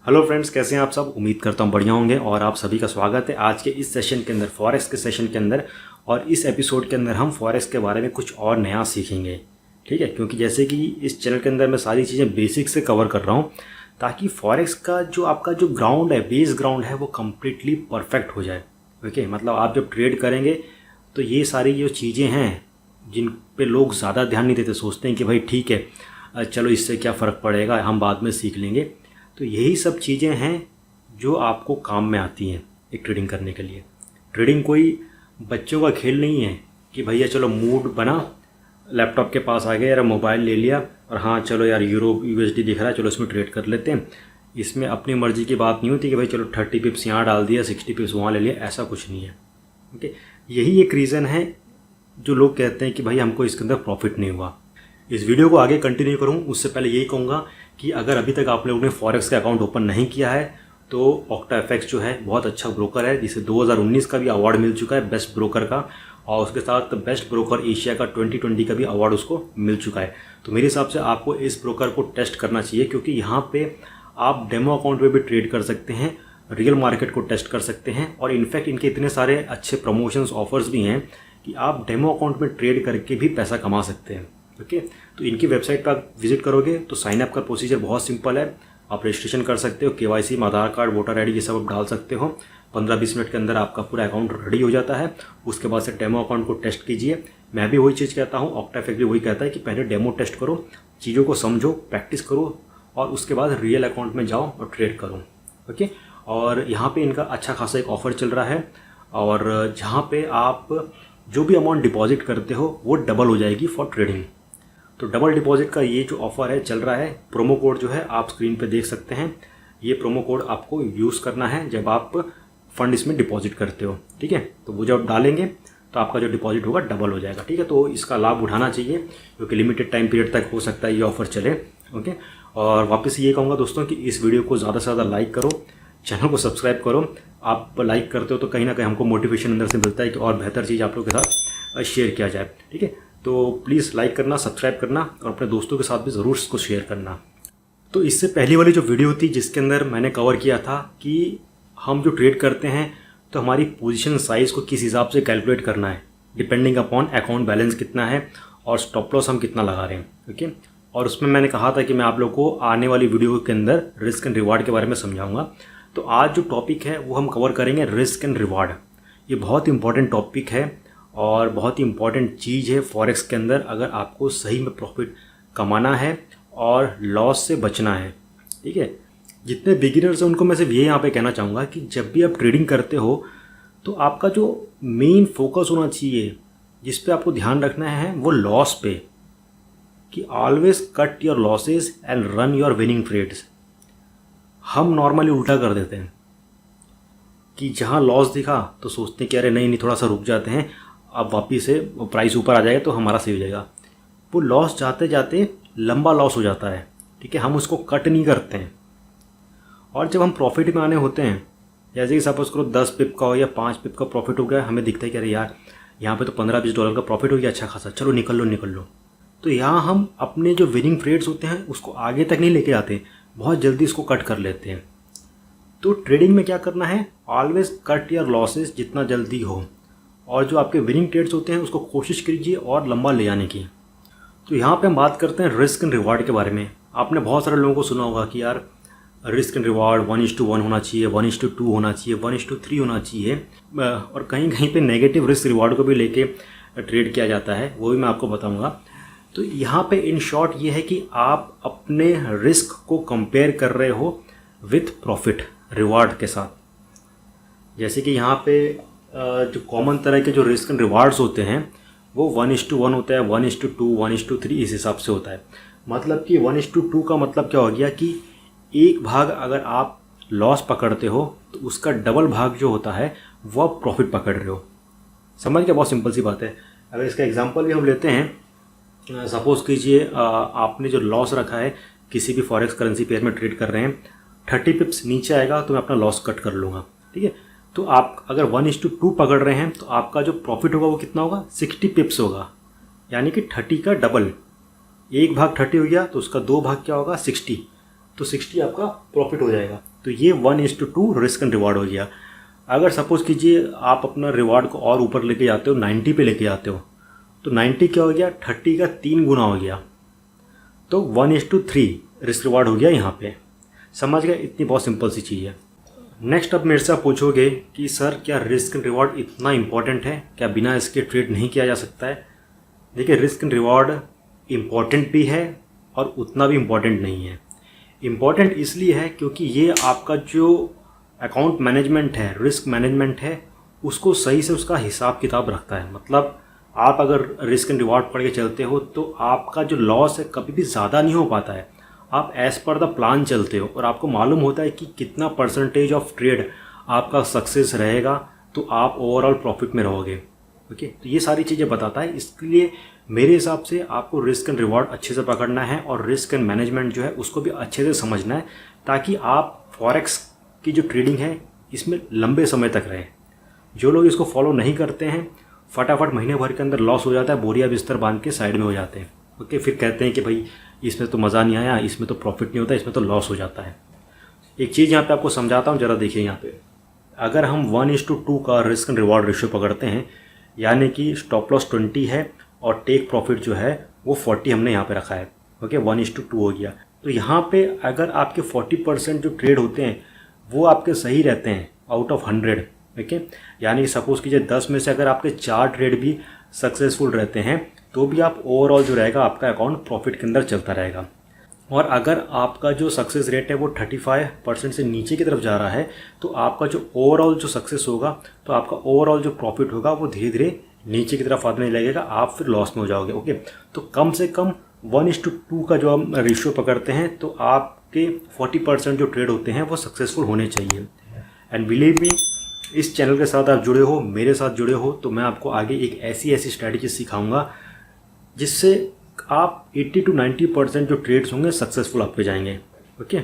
Hello friends, कैसे हैं आप सब। उम्मीद करता हूँ बढ़िया होंगे और आप सभी का स्वागत है आज के इस सेशन के अंदर, फॉरेक्स के सेशन के अंदर। और इस एपिसोड के अंदर हम फॉरेक्स के बारे में कुछ और नया सीखेंगे, ठीक है। क्योंकि जैसे कि इस चैनल के अंदर मैं सारी चीज़ें बेसिक से कवर कर रहा हूँ ताकि फॉरेक्स का जो आपका जो ग्राउंड है, बेस ग्राउंड है, वो कम्प्लीटली परफेक्ट हो जाए। ओके, मतलब आप जब ट्रेड करेंगे तो ये सारी जो चीज़ें हैं जिन पे लोग ज़्यादा ध्यान नहीं देते, सोचते हैं कि भाई ठीक है चलो इससे क्या फ़र्क पड़ेगा, हम बाद में सीख लेंगे। तो यही सब चीज़ें हैं जो आपको काम में आती हैं एक ट्रेडिंग करने के लिए। ट्रेडिंग कोई बच्चों का खेल नहीं है कि भैया चलो मूड बना, लैपटॉप के पास आ गया यार, मोबाइल ले लिया और हाँ चलो यार यूरो यूएसडी दिख रहा है, चलो इसमें ट्रेड कर लेते हैं। इसमें अपनी मर्ज़ी की बात नहीं होती कि भाई चलो 30 पिप्स यहाँ डाल दिया, 60 पिप्स वहाँ ले लिया, ऐसा कुछ नहीं है। ओके, यही एक रीज़न है जो लोग कहते हैं कि भाई हमको इसके अंदर प्रॉफिट नहीं हुआ। इस वीडियो को आगे कंटिन्यू करूँ उससे पहले यही कहूँगा कि अगर अभी तक आप लोगों ने फॉरेक्स का अकाउंट ओपन नहीं किया है तो OctaFX जो है बहुत अच्छा ब्रोकर है, जिसे 2019 का भी अवार्ड मिल चुका है बेस्ट ब्रोकर का, और उसके साथ बेस्ट ब्रोकर एशिया का 2020 का भी अवार्ड उसको मिल चुका है। तो मेरे हिसाब से आपको इस ब्रोकर को टेस्ट करना चाहिए, क्योंकि यहाँ पे आप डेमो अकाउंट में भी ट्रेड कर सकते हैं, रियल मार्केट को टेस्ट कर सकते हैं, और इनफैक्ट इनके इतने सारे अच्छे प्रमोशंस ऑफर्स भी हैं कि आप डेमो अकाउंट में ट्रेड करके भी पैसा कमा सकते हैं। ओके, तो इनकी वेबसाइट पर आप विजिट करोगे तो साइन अप का प्रोसीजर बहुत सिंपल है। आप रजिस्ट्रेशन कर सकते हो, KYC में आधार कार्ड, वोटर ID ये सब आप डाल सकते हो। 15-20 मिनट के अंदर आपका पूरा अकाउंट रेडी हो जाता है। उसके बाद से डेमो अकाउंट को टेस्ट कीजिए। मैं भी वही चीज़ कहता हूँ, OctaFX भी वही कहता है कि पहले डेमो टेस्ट करो, चीज़ों को समझो, प्रैक्टिस करो, और उसके बाद रियल अकाउंट में जाओ और ट्रेड करो। ओके, और यहाँ पर इनका अच्छा खासा एक ऑफ़र चल रहा है, और जहाँ पर आप जो भी अमाउंट डिपॉजिट करते हो वो डबल हो जाएगी फॉर ट्रेडिंग। तो डबल डिपॉजिट का ये जो ऑफ़र है चल रहा है, प्रोमो कोड जो है आप स्क्रीन पे देख सकते हैं। ये प्रोमो कोड आपको यूज़ करना है जब आप फंड इसमें डिपॉजिट करते हो, ठीक है। तो वो जब डालेंगे तो आपका जो डिपॉजिट होगा डबल हो जाएगा, ठीक है। तो इसका लाभ उठाना चाहिए क्योंकि लिमिटेड टाइम पीरियड तक हो सकता है ये ऑफ़र चले। ओके, और वापस ये कहूँगा दोस्तों कि इस वीडियो को ज़्यादा से ज़्यादा लाइक करो, चैनल को सब्सक्राइब करो। आप लाइक करते हो तो कहीं ना कहीं हमको मोटिवेशन अंदर से मिलता है कि और बेहतर चीज़ आप लोग के साथ शेयर किया जाए, ठीक है। तो प्लीज़ लाइक करना, सब्सक्राइब करना और अपने दोस्तों के साथ भी ज़रूर इसको शेयर करना। तो इससे पहली वाली जो वीडियो थी जिसके अंदर मैंने कवर किया था कि हम जो ट्रेड करते हैं तो हमारी पोजीशन साइज़ को किस हिसाब से कैलकुलेट करना है, डिपेंडिंग अपॉन अकाउंट बैलेंस कितना है और स्टॉप लॉस हम कितना लगा रहे हैं। ओके, और उसमें मैंने कहा था कि मैं आप लोग को आने वाली वीडियो के अंदर रिस्क एंड रिवार्ड के बारे में समझाऊंगा। तो आज जो टॉपिक है वो हम कवर करेंगे रिस्क एंड रिवार्ड। ये बहुत इंपॉर्टेंट टॉपिक है और बहुत ही इंपॉर्टेंट चीज़ है फॉरेक्स के अंदर, अगर आपको सही में प्रॉफिट कमाना है और लॉस से बचना है, ठीक है। जितने बिगिनर्स हैं उनको मैं सिर्फ ये यहाँ पे कहना चाहूँगा कि जब भी आप ट्रेडिंग करते हो तो आपका जो मेन फोकस होना चाहिए, जिस पे आपको ध्यान रखना है, वो लॉस पे, कि always cut your losses and run your winning trades. हम नॉर्मली उल्टा कर देते हैं कि जहाँ लॉस दिखा तो सोचते हैं कि अरे नहीं थोड़ा सा रुक जाते हैं, अब वापिस से प्राइस ऊपर आ जाएगा तो हमारा सही हो जाएगा। वो लॉस जाते जाते लंबा लॉस हो जाता है, ठीक है। हम उसको कट नहीं करते हैं, और जब हम प्रॉफिट में आने होते हैं, जैसे कि सपोज करो 10 पिप का हो या 5 पिप का प्रॉफिट हो गया, हमें दिखता है कि अरे यार यहाँ पे तो $15-20 का प्रॉफिट हो गया, अच्छा खासा, चलो निकल लो। तो यहाँ हम अपने जो विनिंग ट्रेड्स होते हैं उसको आगे तक नहीं लेके आते, बहुत जल्दी इसको कट कर लेते हैं। तो ट्रेडिंग में क्या करना है, ऑलवेज कट योर लॉसेस जितना जल्दी हो, और जो आपके विनिंग ट्रेड्स होते हैं उसको कोशिश कीजिए और लंबा ले जाने की। तो यहाँ पे हम बात करते हैं रिस्क एंड रिवार्ड के बारे में। आपने बहुत सारे लोगों को सुना होगा कि यार रिस्क एंड रिवार्ड 1:1 होना चाहिए, 1:2 होना चाहिए, 1:3 होना चाहिए, और कहीं कहीं पे नेगेटिव रिस्क रिवार्ड को भी लेके ट्रेड किया जाता है, वो भी मैं आपको बताऊँगा। तो यहाँ पे इन शॉर्ट ये है कि आप अपने रिस्क को कंपेयर कर रहे हो विथ प्रॉफिट रिवार्ड के साथ। जैसे कि यहाँ पे जो कॉमन तरह के जो रिस्क एंड रिवार्ड्स होते हैं वो 1:1 होता है, 1:2, 1:3 इस हिसाब से होता है। मतलब कि 1:2 का मतलब क्या हो गया कि एक भाग अगर आप लॉस पकड़ते हो तो उसका डबल भाग जो होता है वो आप प्रॉफिट पकड़ रहे हो। समझ के, बहुत सिंपल सी बात है। अगर इसका एग्जांपल भी हम लेते हैं, सपोज़ कीजिए आपने जो लॉस रखा है किसी भी फॉरेक्स करेंसी पेयर में ट्रेड कर रहे हैं, 30 पिप्स नीचे आएगा तो मैं अपना लॉस कट कर लूँगा, ठीक है। तो आप अगर 1:2 पकड़ रहे हैं तो आपका जो प्रॉफिट होगा वो कितना होगा, 60 पिप्स होगा, यानी कि 30 का डबल। एक भाग 30 हो गया तो उसका 2 भाग क्या होगा, 60, तो 60 आपका प्रॉफिट हो जाएगा। तो ये 1:2 रिस्क एंड रिवार्ड हो गया। अगर सपोज़ कीजिए आप अपना रिवार्ड को और ऊपर लेके जाते हो, 90 पे लेके जाते हो, तो 90 क्या हो गया, 30 का 3 गुना हो गया, तो 1:3 रिस्क रिवार्ड हो गया यहाँ पे। समझ गए, इतनी बहुत सिंपल सी चीज़ है। नेक्स्ट अब मेरे से आप पूछोगे कि सर क्या रिस्क एंड रिवार्ड इतना इंपॉर्टेंट है, क्या बिना इसके ट्रेड नहीं किया जा सकता है? देखिए, रिस्क एंड रिवार्ड इम्पॉर्टेंट भी है और उतना भी इम्पॉर्टेंट नहीं है। इम्पॉर्टेंट इसलिए है क्योंकि ये आपका जो अकाउंट मैनेजमेंट है, रिस्क मैनेजमेंट है, उसको सही से उसका हिसाब किताब रखता है। मतलब आप अगर रिस्क एंड रिवार्ड पढ़ के चलते हो तो आपका जो लॉस है कभी भी ज़्यादा नहीं हो पाता है। आप एज़ पर द प्लान चलते हो और आपको मालूम होता है कि कितना परसेंटेज ऑफ ट्रेड आपका सक्सेस रहेगा, तो आप ओवरऑल प्रॉफिट में रहोगे। ओके, तो ये सारी चीज़ें बताता है। इसलिए मेरे हिसाब से आपको रिस्क एंड रिवार्ड अच्छे से पकड़ना है और रिस्क एंड मैनेजमेंट जो है उसको भी अच्छे से समझना है, ताकि आप फॉरेक्स की जो ट्रेडिंग है इसमें लंबे समय तक रहे। जो लोग इसको फॉलो नहीं करते हैं, फटाफट महीने भर के अंदर लॉस हो जाता है, बोरिया बिस्तर बांध के साइड में हो जाते हैं। ओके, फिर कहते हैं कि भाई इसमें तो मज़ा नहीं आया, इसमें तो प्रॉफिट नहीं होता, इसमें तो लॉस हो जाता है। एक चीज़ यहाँ पे आपको समझाता हूँ, ज़रा देखिए यहाँ पे। अगर हम 1:2 का रिस्क एंड रिवार्ड रेशियो पकड़ते हैं, यानी कि स्टॉप लॉस 20 है और टेक प्रॉफिट जो है वो 40 हमने यहाँ पे रखा है। ओके, 1:2 हो गया। तो यहाँ पे अगर आपके 40% जो ट्रेड होते हैं वो आपके सही रहते हैं आउट ऑफ 100। ओके, यानी सपोज़ कीजिए 10 में से अगर आपके 4 ट्रेड भी सक्सेसफुल रहते हैं तो भी आप ओवरऑल जो रहेगा आपका अकाउंट प्रॉफिट के अंदर चलता रहेगा। और अगर आपका जो सक्सेस रेट है वो 35% से नीचे की तरफ जा रहा है, तो आपका जो ओवरऑल जो सक्सेस होगा, तो आपका ओवरऑल जो प्रॉफिट होगा वो धीरे धीरे नीचे की तरफ आने लगेगा, आप फिर लॉस में हो जाओगे। ओके, तो कम से कम 1:2 का जो हम रेशियो पकड़ते हैं तो आपके 40% जो ट्रेड होते हैं वो सक्सेसफुल होने चाहिए। एंड बिलीव मी, इस चैनल के साथ आप जुड़े हो, मेरे साथ जुड़े हो, तो मैं आपको आगे एक ऐसी स्ट्रैटेजी सिखाऊंगा जिससे आप 80 to 90% जो ट्रेड्स होंगे सक्सेसफुल आपके जाएंगे। ओके,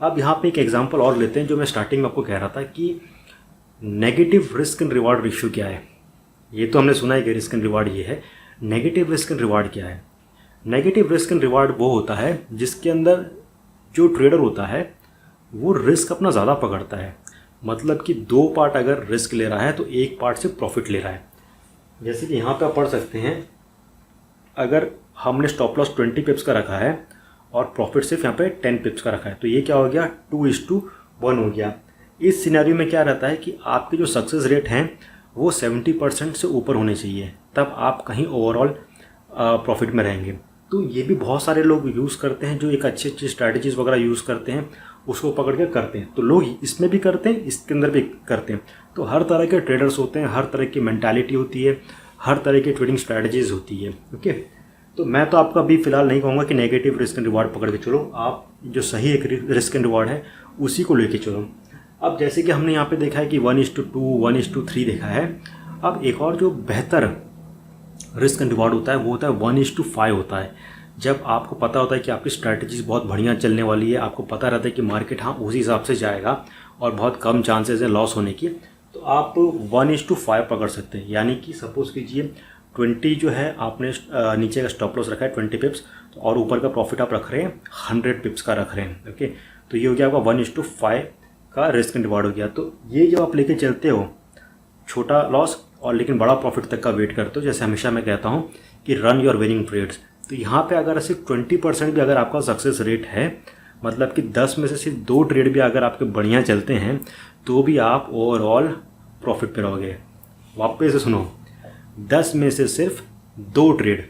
अब यहाँ पे एक एग्जांपल और लेते हैं जो मैं स्टार्टिंग में आपको कह रहा था कि negative risk and reward ratio क्या है। ये तो हमने सुना है कि रिस्क एंड रिवार्ड ये है, नेगेटिव रिस्क एंड रिवार्ड क्या है? नेगेटिव रिस्क एंड रिवार्ड वो होता है जिसके अंदर जो ट्रेडर होता है वो रिस्क अपना ज़्यादा पकड़ता है। मतलब कि 2 पार्ट अगर रिस्क ले रहा है तो 1 पार्ट से प्रॉफिट ले रहा है। जैसे कि यहाँ पे आप पढ़ सकते हैं, अगर हमने स्टॉप लॉस 20 पिप्स का रखा है और प्रॉफिट सिर्फ यहाँ पे 10 पिप्स का रखा है, तो ये क्या हो गया, 2:1 हो गया। इस सिनेरियो में क्या रहता है कि आपके जो सक्सेस रेट हैं वो 70% से ऊपर होने चाहिए, तब आप कहीं ओवरऑल प्रॉफिट में रहेंगे। तो ये भी बहुत सारे लोग यूज़ करते हैं, जो एक अच्छी अच्छी स्ट्रैटेजीज़ वगैरह यूज़ करते हैं, उसको पकड़ के करते हैं। तो लोग इसमें भी करते हैं, इसके अंदर भी करते हैं। तो हर तरह के ट्रेडर्स होते हैं, हर तरह की मेंटालिटी होती है, हर तरह की ट्रेडिंग स्ट्रैटेजीज़ होती है। ओके, तो मैं तो आपको अभी फ़िलहाल नहीं कहूँगा कि नेगेटिव रिस्क एंड रिवार्ड पकड़ के चलो, आप जो सही एक रिस्क एंड रिवार्ड है उसी को लेके चलो। अब जैसे कि हमने यहाँ पे देखा है कि 1:2, 1:3 देखा है। अब एक और जो बेहतर रिस्क एंड रिवार्ड होता है वो होता है 1:5 होता है। जब आपको पता होता है कि आपकी स्ट्रैटेजीज बहुत बढ़िया चलने वाली है, आपको पता रहता है कि मार्केट हाँ उसी हिसाब से जाएगा और बहुत कम चांसेस है लॉस होने की, तो आप 1:5 पकड़ सकते हैं। यानी कि सपोज़ कीजिए 20 जो है आपने नीचे का स्टॉप लॉस रखा है 20 पिप्स, तो और ऊपर का प्रॉफिट आप रख रहे हैं 100 पिप्स का रख रहे हैं। ओके, तो ये हो गया आपका 1:5 का रिस्क एंड रिवार्ड हो गया। तो ये जब आप लेके चलते हो, छोटा लॉस और लेकिन बड़ा प्रॉफिट तक का वेट करते हो, जैसे हमेशा मैं कहता हूँ कि रन योर विनिंग ट्रेड्स, तो यहाँ पे अगर सिर्फ 20% भी अगर आपका सक्सेस रेट है, मतलब कि 10 में से सिर्फ 2 ट्रेड भी अगर आपके बढ़िया चलते हैं, तो भी आप ओवरऑल प्रॉफिट पे रहोगे। वापस से सुनो, 10 में से सिर्फ 2 ट्रेड,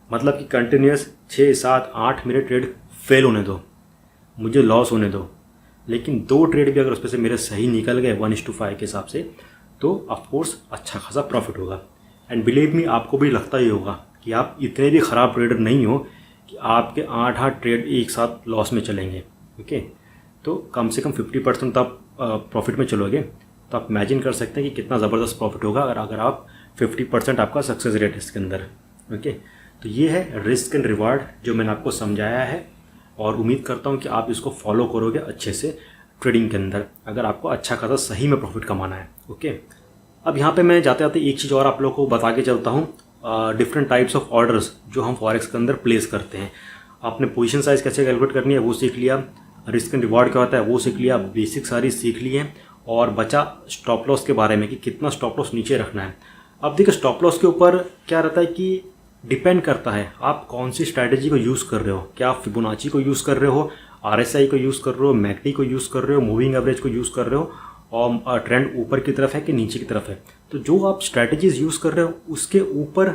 मतलब कि कंटिन्यूस 6, 7, 8 मेरे ट्रेड फेल होने दो, मुझे लॉस होने दो, लेकिन 2 ट्रेड भी अगर उसमें से मेरे सही निकल गए 1:5 के हिसाब से, तो ऑफकोर्स अच्छा खासा प्रॉफिट होगा। एंड बिलीव मी, आपको भी लगता ही होगा कि आप इतने भी ख़राब ट्रेडर नहीं हो कि आपके 8 ट्रेड एक साथ लॉस में चलेंगे। ओके, तो कम से कम 50% तो आप प्रॉफिट में चलोगे, तो आप इमेजिन कर सकते हैं कि कितना ज़बरदस्त प्रॉफिट होगा अगर आप 50% आपका सक्सेस रेट है इसके अंदर। ओके, तो ये है रिस्क एंड रिवार्ड जो मैंने आपको समझाया है, और उम्मीद करता हूँ कि आप इसको फॉलो करोगे अच्छे से ट्रेडिंग के अंदर, अगर आपको अच्छा खासा सही में प्रॉफिट कमाना है। ओके, अब यहाँ पे मैं जाते जाते एक चीज़ और आप लोगों को बता के चलता हूँ, डिफरेंट टाइप्स ऑफ ऑर्डर्स जो हम फॉरेक्स के अंदर प्लेस करते हैं। आपने पोजीशन साइज़ कैसे कैलकुलेट करनी है वो सीख लिया, रिस्क एंड रिवॉर्ड क्या होता है वो सीख लिया, बेसिक सारी सीख ली है, और बचा स्टॉप लॉस के बारे में कि कितना स्टॉप लॉस नीचे रखना है। अब देखिए स्टॉप लॉस के ऊपर क्या रहता है कि डिपेंड करता है आप कौन सी स्ट्रैटेजी को यूज़ कर रहे हो। क्या आप फिबोनाची को यूज़ कर रहे हो, RSI को यूज़ कर रहे हो, मैकडी को यूज़ कर रहे हो, मूविंग एवरेज को यूज़ कर रहे हो, और ट्रेंड ऊपर की तरफ है कि नीचे की तरफ है। तो जो आप स्ट्रैटेजीज यूज़ कर रहे हो उसके ऊपर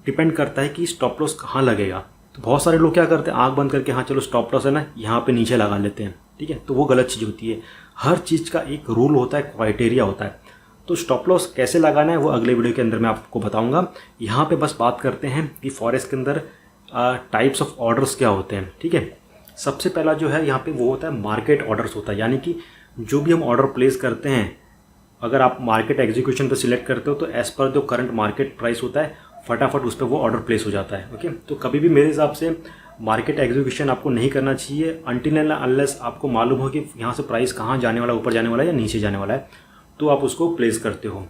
डिपेंड करता है कि स्टॉप लॉस कहाँ लगेगा। तो बहुत सारे लोग क्या करते हैं, आंख बंद करके हाँ चलो स्टॉप लॉस है ना यहाँ पे नीचे लगा लेते हैं, ठीक है, तो वो गलत चीज़ होती है। हर चीज़ का एक रूल होता है, क्राइटेरिया होता है। तो स्टॉप लॉस कैसे लगाना है वो अगले वीडियो के अंदर मैं आपको बताऊंगा। यहाँ पे बस बात करते हैं कि फॉरेक्स के अंदर टाइप्स ऑफ ऑर्डर्स क्या होते हैं, ठीक है। सबसे पहला जो है यहाँ पे वो होता है मार्केट ऑर्डर्स होता है, यानी कि जो भी हम ऑर्डर प्लेस करते हैं, अगर आप मार्केट एग्जीक्यूशन पे सिलेक्ट करते हो तो एज़ पर जो करंट मार्केट प्राइस होता है फटाफट उस पर वो ऑर्डर प्लेस हो जाता है। ओके, तो कभी भी मेरे हिसाब से मार्केट एग्जीक्यूशन आपको नहीं करना चाहिए अनटिल एंड अनलेस आपको मालूम हो कि यहाँ से प्राइस कहाँ जाने वाला है, ऊपर जाने वाला है या नीचे जाने वाला है, तो आप उसको प्लेस करते हो।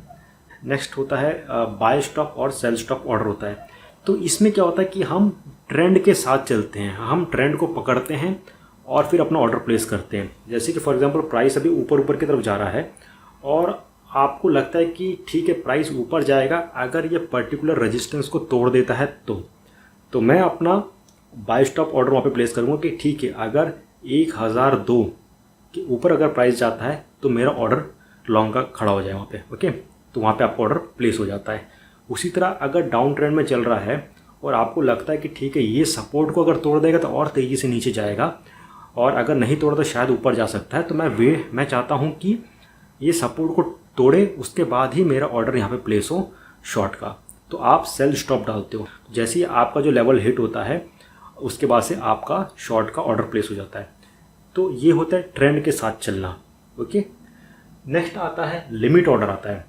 नेक्स्ट होता है बाय स्टॉप और सेल स्टॉप ऑर्डर होता है। तो इसमें क्या होता है कि हम ट्रेंड के साथ चलते हैं, हम ट्रेंड को पकड़ते हैं और फिर अपना ऑर्डर प्लेस करते हैं। जैसे कि फॉर एग्जांपल प्राइस अभी ऊपर की तरफ जा रहा है और आपको लगता है कि ठीक है प्राइस ऊपर जाएगा, अगर ये पर्टिकुलर रेजिस्टेंस को तोड़ देता है तो मैं अपना बाय स्टॉप ऑर्डर वहाँ पे प्लेस करूँगा कि ठीक है अगर 1002 के ऊपर अगर प्राइस जाता है तो मेरा ऑर्डर लॉन्ग का खड़ा हो जाए वहाँ पे। ओके, तो वहाँ पे आपका ऑर्डर प्लेस हो जाता है। उसी तरह अगर डाउन ट्रेंड में चल रहा है और आपको लगता है कि ठीक है ये सपोर्ट को अगर तोड़ देगा तो और तेज़ी से नीचे जाएगा, और अगर नहीं तोड़ा तो शायद ऊपर जा सकता है, तो मैं चाहता हूँ कि ये सपोर्ट को तोड़े उसके बाद ही मेरा ऑर्डर यहाँ पे प्लेस हो शॉर्ट का। तो आप सेल स्टॉप डालते हो, जैसे ही आपका जो लेवल हिट होता है उसके बाद से आपका शॉर्ट का ऑर्डर प्लेस हो जाता है। तो ये होता है ट्रेंड के साथ चलना। ओके, नेक्स्ट आता है लिमिट ऑर्डर आता है।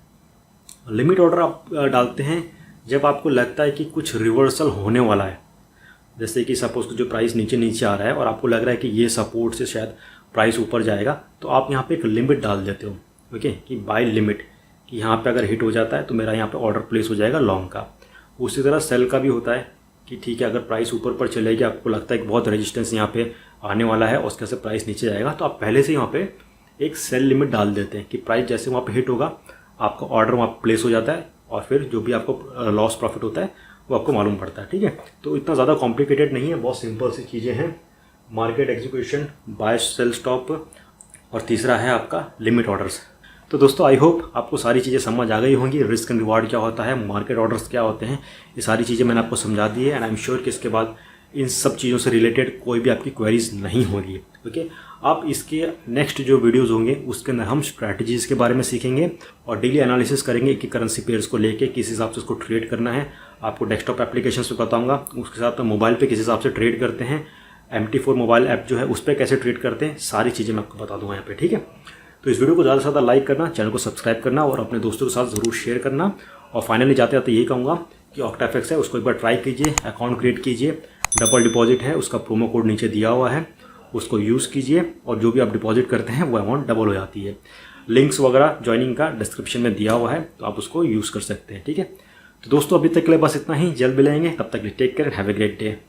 लिमिट ऑर्डर आप डालते हैं जब आपको लगता है कि कुछ रिवर्सल होने वाला है, जैसे कि सपोज जो प्राइस नीचे आ रहा है और आपको लग रहा है कि ये सपोर्ट से शायद प्राइस ऊपर जाएगा, तो आप यहाँ पे एक लिमिट डाल देते हो। ओके, कि बाय लिमिट, कि यहाँ पे अगर हिट हो जाता है तो मेरा यहाँ पे ऑर्डर प्लेस हो जाएगा लॉन्ग का। उसी तरह सेल का भी होता है कि ठीक है अगर प्राइस ऊपर पर चलेगी, आपको लगता है कि बहुत रेजिस्टेंस यहाँ पे आने वाला है और उसके से प्राइस नीचे जाएगा, तो आप पहले से यहाँ पे एक सेल लिमिट डाल देते हैं कि प्राइस जैसे वहाँ पे हिट होगा आपका ऑर्डर वहाँ प्लेस हो जाता है और फिर जो भी आपको लॉस प्रॉफिट होता है वो आपको मालूम पड़ता है। ठीक है, तो इतना ज़्यादा कॉम्प्लिकेटेड नहीं है, बहुत सिंपल सी चीज़ें हैं। Market execution, buy sell stop, और तीसरा है आपका लिमिट ऑर्डर्स। तो दोस्तों आई होप आपको सारी चीज़ें समझ आ गई होंगी। रिस्क एंड रिवार्ड क्या होता है, मार्केट ऑर्डर्स क्या होते हैं, ये सारी चीज़ें मैंने आपको समझा दी है। एंड आई एम श्योर कि इसके बाद इन सब चीज़ों से रिलेटेड कोई भी आपकी क्वेरीज नहीं होगी। ओके, आप इसके नेक्स्ट जो वीडियोस होंगे उसके अंदर हम स्ट्रैटेजीज़ के बारे में सीखेंगे और डेली एनालिसिस करेंगे कि करेंसी पेयर्स को लेके किस हिसाब से उसको ट्रेड करना है। आपको डेस्कटॉप एप्लीकेशंस पे बताऊंगा, उसके साथ मोबाइल पे किस हिसाब से ट्रेड करते हैं, MT4 मोबाइल ऐप जो है उस पर कैसे ट्रेड करते हैं, सारी चीज़ें मैं आपको बता दूंगा यहाँ पे। ठीक है, तो इस वीडियो को ज़्यादा से ज़्यादा लाइक करना, चैनल को सब्सक्राइब करना और अपने दोस्तों के साथ ज़रूर शेयर करना। और फाइनली जाते जाते यही कहूँगा कि ऑक्टाफेक्स है उसको एक बार ट्राई कीजिए, अकाउंट क्रिएट कीजिए, डबल डिपॉजिट है, उसका प्रोमो कोड नीचे दिया हुआ है, उसको यूज़ कीजिए और जो भी आप डिपॉजिट करते हैं वो अमाउंट डबल हो जाती है। लिंक्स वगैरह ज्वाइनिंग का डिस्क्रिप्शन में दिया हुआ है, तो आप उसको यूज़ कर सकते हैं। ठीक है, तो दोस्तों अभी तक के लिए बस इतना ही, जल्द मिलेंगे, तब तक take care and have a great day.